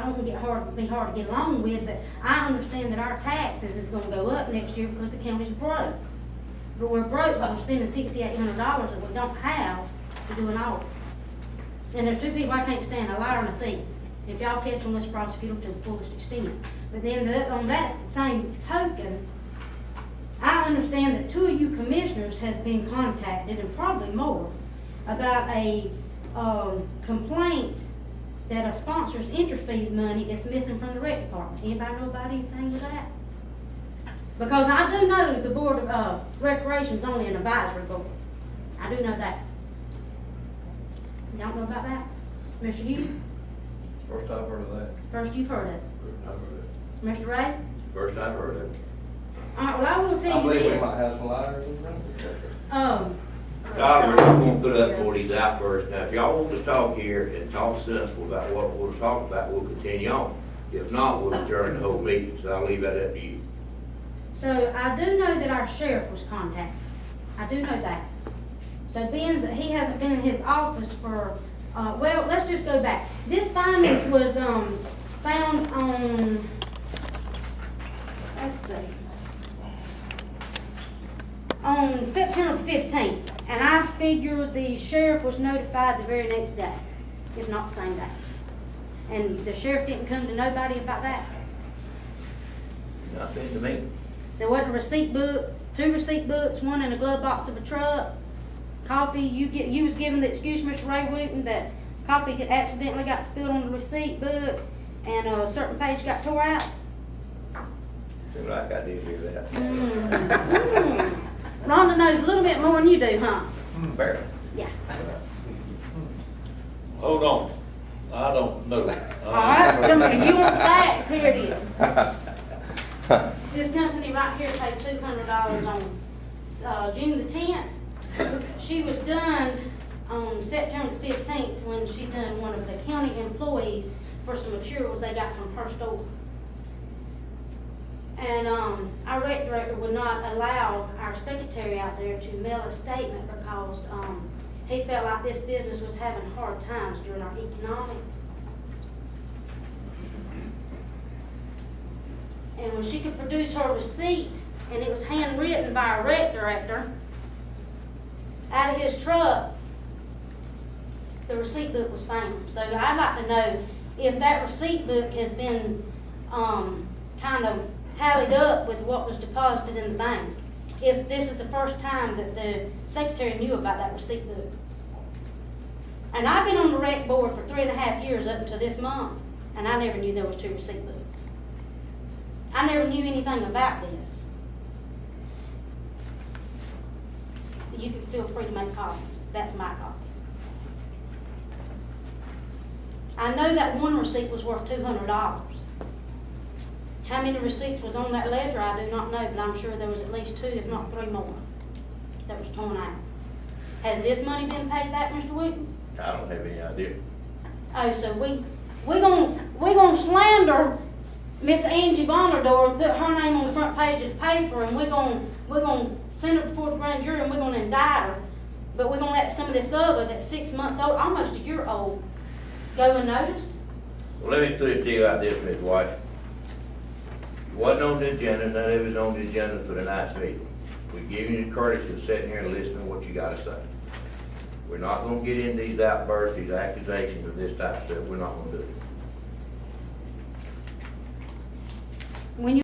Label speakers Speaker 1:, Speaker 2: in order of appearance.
Speaker 1: don't want to be hard to get along with, but I understand that our taxes is gonna go up next year because the county's broke. But we're broke, but we're spending $6,800 that we don't have to do an audit. And there's two people I can't stand, a liar and a thief. If y'all catch them, let's prosecute them to the fullest extent. But then on that same token, I understand that 2 of you commissioners has been contacted, and probably more, about a complaint that a sponsor's entry fees money is missing from the rec department. Anybody know about anything with that? Because I do know the Board of Recreation is only an advisory board. I do know that. Don't know about that? Mr. Hughes?
Speaker 2: First I've heard of that.
Speaker 1: First you've heard of it.
Speaker 2: I've heard it.
Speaker 1: Mr. Ray?
Speaker 3: First I've heard of it.
Speaker 1: All right, well, I will
Speaker 2: I
Speaker 1: tell you
Speaker 2: believe we
Speaker 1: this.
Speaker 2: might have some liars in front.
Speaker 3: I'm gonna put up for these outbursts. Now, if y'all want to talk here and talk sensible about what we'll talk about, we'll continue on. If not, we'll adjourn the whole meeting, so I'll leave that up to you.
Speaker 1: So I do know that our sheriff was contacted. I do know that. So being that he hasn't been in his office for, well, let's just go back. This findings was, found on, let's see, on September 15th. And I figure the sheriff was notified the very next day, if not the same day. And the sheriff didn't come to nobody about that?
Speaker 3: Nothing to me.
Speaker 1: There wasn't a receipt book, 2 receipt books, one in a glove box of a truck. Coffee, you was given the excuse, Mr. Ray Wooten, that coffee had accidentally got spilled on the receipt book and a certain page got tore out.
Speaker 3: Seems like I did hear that.
Speaker 1: Rhonda knows a little bit more than you do, huh?
Speaker 3: Barely.
Speaker 1: Yeah.
Speaker 4: Hold on, I don't know.
Speaker 1: All right, come here, you want facts, here it is. This company right here paid $200 on June the 10th. She was done on September 15th when she done one of the county employees for some materials they got from her store. And our rec director would not allow our secretary out there to mail a statement because he felt like this business was having hard times during our economic. And when she could produce her receipt, and it was handwritten by a rec director out of his truck, the receipt book was found. So I'd like to know if that receipt book has been kind of tallied up with what was deposited in the bank. If this is the first time that the secretary knew about that receipt book. And I've been on the rec board for 3.5 years up until this month, and I never knew there was 2 receipt books. I never knew anything about this. You can feel free to make copies. That's my copy. I know that one receipt was worth $200. How many receipts was on that ledger, I do not know, but I'm sure there was at least 2, if not 3 more, that was torn out. Has this money been paid back, Mr. Wooten?
Speaker 3: I don't have any idea.
Speaker 1: Oh, so we gonna slander Miss Angie Vonador and put her name on the front page of the paper, and we're gonna send her before the grand jury, and we're gonna indict her. But we're gonna let some of this other that's 6 months old, almost a year old, go unnoticed.
Speaker 3: Well, let me put it to you like this, Ms. White. It wasn't on the agenda, none of it was on the agenda for tonight's meeting. We give you the courtesy of sitting here and listening to what you gotta say. We're not gonna get into these outbursts, these accusations of this type of stuff, we're not gonna do it.